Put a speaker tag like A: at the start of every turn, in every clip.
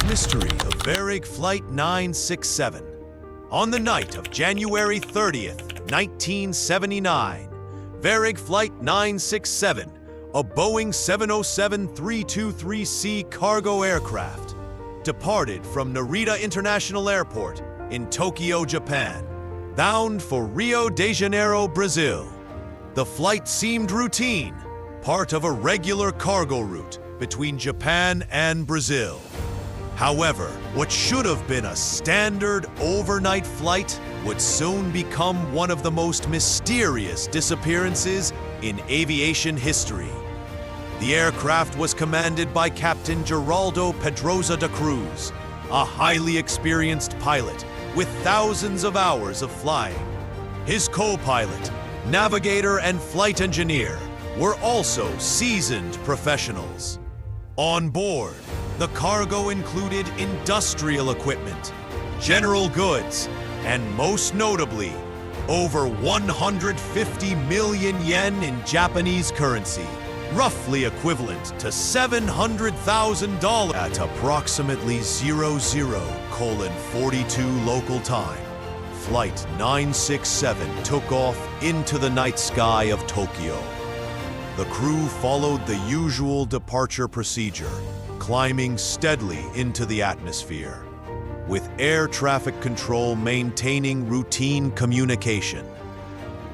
A: mystery of Varig Flight 967. On the night of January 30th, 1979, Varig Flight 967, a Boeing 707-323C cargo aircraft, departed from Narita International Airport in Tokyo, Japan, bound for Rio de Janeiro, Brazil. The flight seemed routine, part of a regular cargo route between Japan and Brazil. However, what should have been a standard overnight flight would soon become one of the most mysterious disappearances in aviation history. The aircraft was commanded by Captain Geraldo Pedroza da Cruz, a highly experienced pilot with thousands of hours of flying. His co-pilot, navigator, and flight engineer were also seasoned professionals. On board, the cargo included industrial equipment, general goods, and most notably, over 150 million yen in Japanese currency, roughly equivalent to $700,000 at approximately 00:42 local time. Flight 967 took off into the night sky of Tokyo. The crew followed the usual departure procedure, climbing steadily into the atmosphere, with air traffic control maintaining routine communication.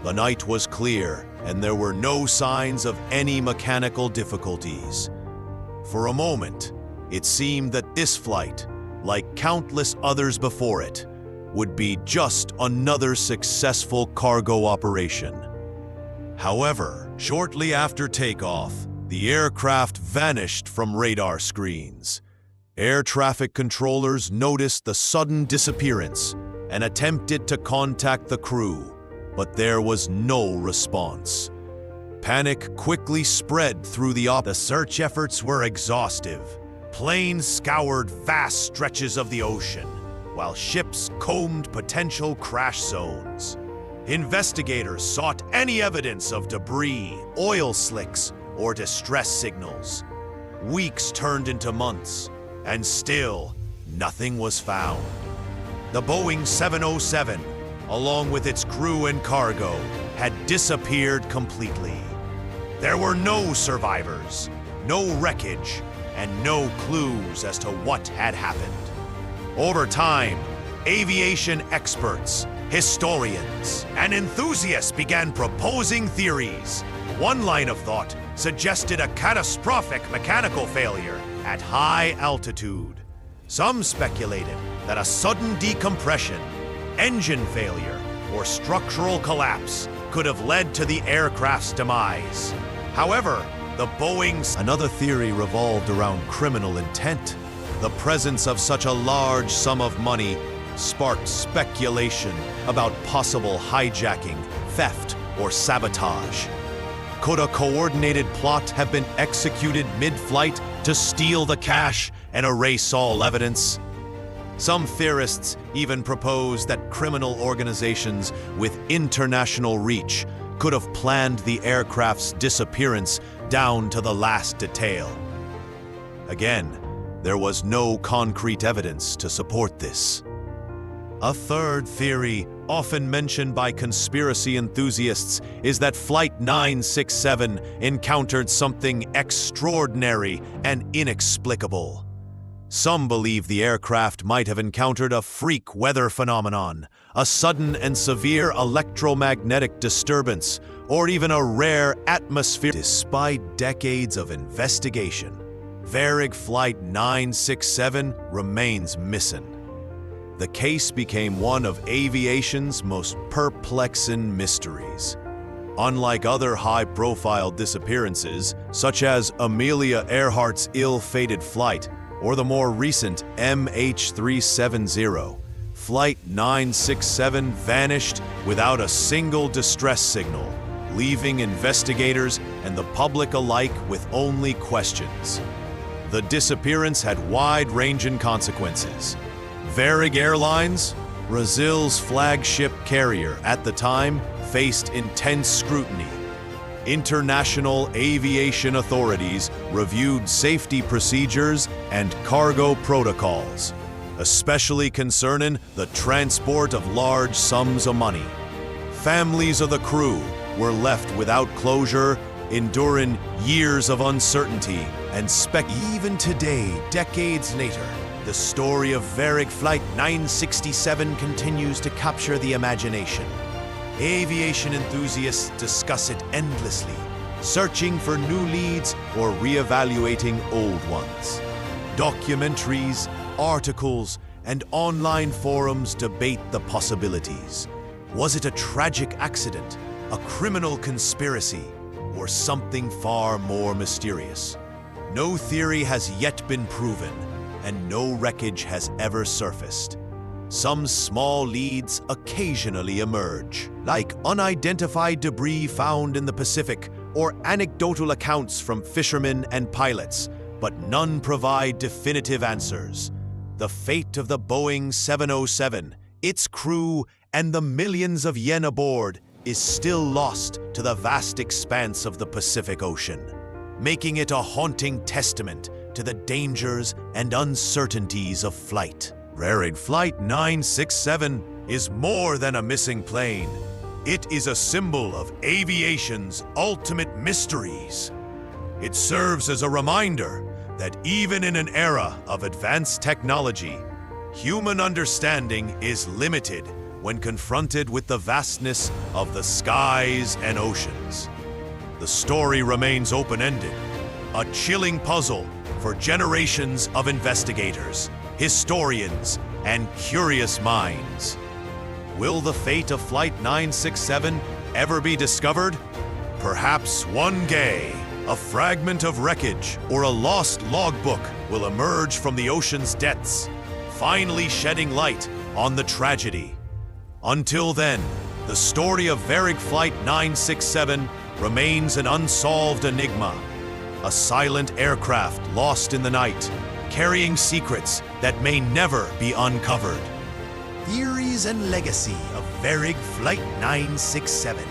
A: The night was clear, and there were no signs of any mechanical difficulties. For a moment, it seemed that this flight, like countless others before it, would be just another successful cargo operation. However, shortly after takeoff, the aircraft vanished from radar screens. Air traffic controllers noticed the sudden disappearance and attempted to contact the crew, but there was no response. Panic quickly spread through the search efforts were exhaustive. Planes scoured vast stretches of the ocean, while ships combed potential crash zones. Investigators sought any evidence of debris, oil slicks, or distress signals. Weeks turned into months, and still nothing was found. The Boeing 707, along with its crew and cargo, had disappeared completely. There were no survivors, no wreckage, and no clues as to what had happened. Over time, aviation experts, historians, and enthusiasts began proposing theories. One line of thought suggested a catastrophic mechanical failure at high altitude. Some speculated that a sudden decompression, engine failure, or structural collapse could have led to the aircraft's demise. However, another theory revolved around criminal intent. The presence of such a large sum of money sparked speculation about possible hijacking, theft, or sabotage. Could a coordinated plot have been executed mid-flight to steal the cash and erase all evidence? Some theorists even propose that criminal organizations with international reach could have planned the aircraft's disappearance down to the last detail. Again, there was no concrete evidence to support this. A third theory, often mentioned by conspiracy enthusiasts, is that Flight 967 encountered something extraordinary and inexplicable. Some believe the aircraft might have encountered a freak weather phenomenon, a sudden and severe electromagnetic disturbance, or even a rare atmosphere. Despite decades of investigation, Varig Flight 967 remains missing. The case became one of aviation's most perplexing mysteries. Unlike other high-profile disappearances, such as Amelia Earhart's ill-fated flight or the more recent MH370, Flight 967 vanished without a single distress signal, leaving investigators and the public alike with only questions. The disappearance had wide-ranging consequences. Varig Airlines, Brazil's flagship carrier at the time, faced intense scrutiny. international aviation authorities reviewed safety procedures and cargo protocols, especially concerning the transport of large sums of money. Families of the crew were left without closure, enduring years of uncertainty and even today, decades later, the story of Varig Flight 967 continues to capture the imagination. Aviation enthusiasts discuss it endlessly, searching for new leads or reevaluating old ones. Documentaries, articles, and online forums debate the possibilities. Was it a tragic accident, a criminal conspiracy, or something far more mysterious? No theory has yet been proven, and no wreckage has ever surfaced. Some small leads occasionally emerge, like unidentified debris found in the Pacific or anecdotal accounts from fishermen and pilots, but none provide definitive answers. The fate of the Boeing 707, its crew, and the millions of yen aboard is still lost to the vast expanse of the Pacific Ocean, making it a haunting testament to the dangers and uncertainties of flight. Varig Flight 967 is more than a missing plane. It is a symbol of aviation's ultimate mysteries. It serves as a reminder that even in an era of advanced technology, human understanding is limited when confronted with the vastness of the skies and oceans. The story remains open-ended, a chilling puzzle for generations of investigators, historians, and curious minds. Will the fate of Flight 967 ever be discovered? Perhaps one day, a fragment of wreckage or a lost logbook will emerge from the ocean's depths, finally shedding light on the tragedy. Until then, the story of Varig Flight 967 remains an unsolved enigma, a silent aircraft lost in the night, carrying secrets that may never be uncovered. Theories and legacy of Varig Flight 967.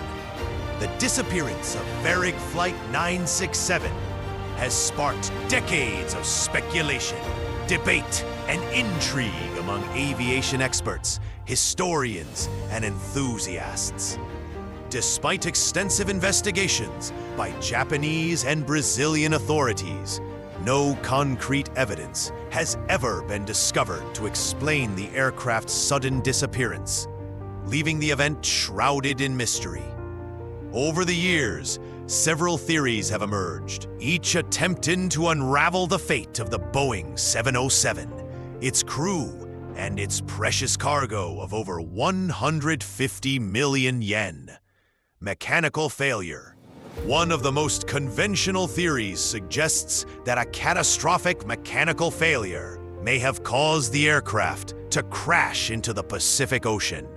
A: The disappearance of Varig Flight 967 has sparked decades of speculation, debate, and intrigue among aviation experts, historians, and enthusiasts. Despite extensive investigations by Japanese and Brazilian authorities, no concrete evidence has ever been discovered to explain the aircraft's sudden disappearance, leaving the event shrouded in mystery. Over the years, several theories have emerged, each attempting to unravel the fate of the Boeing 707, its crew, and its precious cargo of over 150 million yen. Mechanical failure. One of the most conventional theories suggests that a catastrophic mechanical failure may have caused the aircraft to crash into the Pacific Ocean.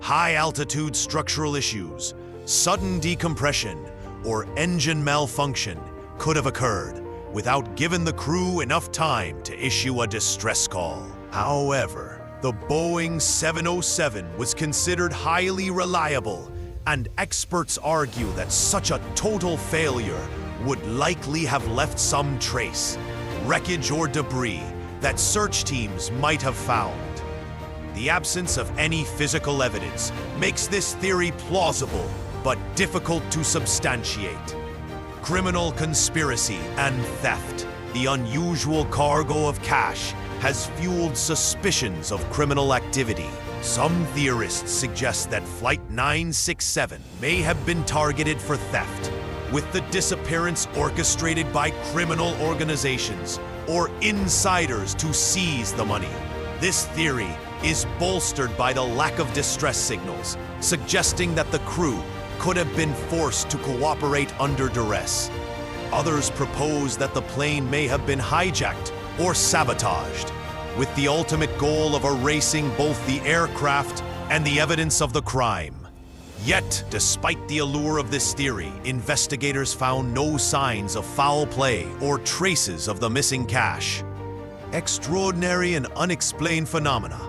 A: High-altitude structural issues, sudden decompression, or engine malfunction could have occurred without giving the crew enough time to issue a distress call. However, the Boeing 707 was considered highly reliable, and experts argue that such a total failure would likely have left some trace, wreckage or debris that search teams might have found. The absence of any physical evidence makes this theory plausible but difficult to substantiate. Criminal conspiracy and theft. The unusual cargo of cash has fueled suspicions of criminal activity. Some theorists suggest that Flight 967 may have been targeted for theft, with the disappearance orchestrated by criminal organizations or insiders to seize the money. This theory is bolstered by the lack of distress signals, suggesting that the crew could have been forced to cooperate under duress. Others propose that the plane may have been hijacked or sabotaged, with the ultimate goal of erasing both the aircraft and the evidence of the crime. Yet, despite the allure of this theory, investigators found no signs of foul play or traces of the missing cash. Extraordinary and unexplained phenomena.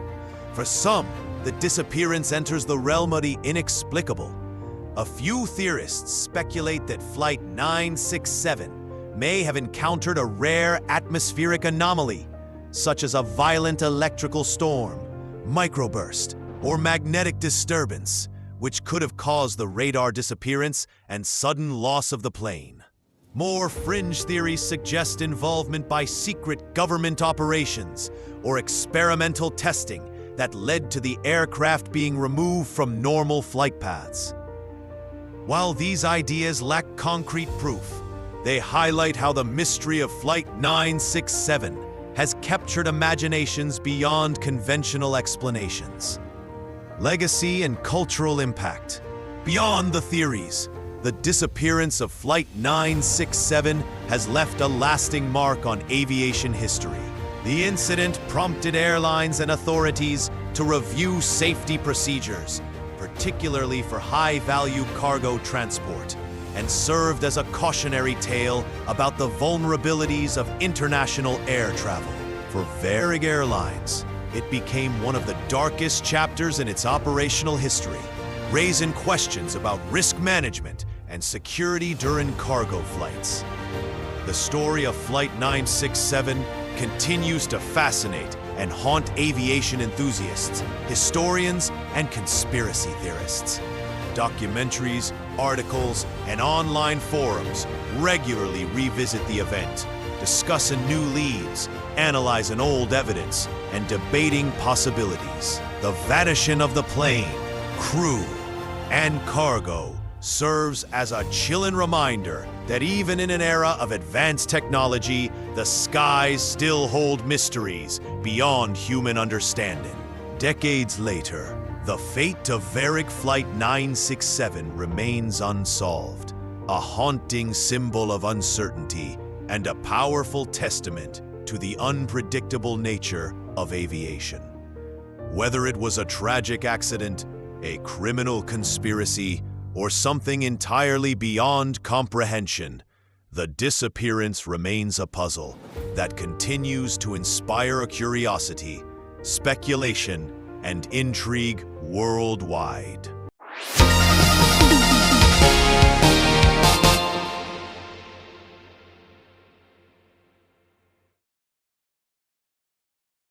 A: For some, the disappearance enters the realm of the inexplicable. A few theorists speculate that Flight 967 may have encountered a rare atmospheric anomaly, such as a violent electrical storm, microburst, or magnetic disturbance, which could have caused the radar disappearance and sudden loss of the plane. More fringe theories suggest involvement by secret government operations or experimental testing that led to the aircraft being removed from normal flight paths. While these ideas lack concrete proof, they highlight how the mystery of Flight 967 has captured imaginations beyond conventional explanations. Legacy and cultural impact. Beyond the theories, the disappearance of Flight 967 has left a lasting mark on aviation history. The incident prompted airlines and authorities to review safety procedures, particularly for high-value cargo transport, and served as a cautionary tale about the vulnerabilities of international air travel. For Varig Airlines, it became one of the darkest chapters in its operational history, raising questions about risk management and security during cargo flights. The story of Flight 967 continues to fascinate and haunt aviation enthusiasts, historians, and conspiracy theorists. Documentaries, articles, and online forums regularly revisit the event, discussing new leads, analyzing old evidence, and debating possibilities. The vanishing of the plane, crew, and cargo serves as a chilling reminder that even in an era of advanced technology, the skies still hold mysteries beyond human understanding. Decades later, the fate of Varig Flight 967 remains unsolved, a haunting symbol of uncertainty and a powerful testament to the unpredictable nature of aviation. Whether it was a tragic accident, a criminal conspiracy, or something entirely beyond comprehension, the disappearance remains a puzzle that continues to inspire curiosity, speculation, and intrigue worldwide.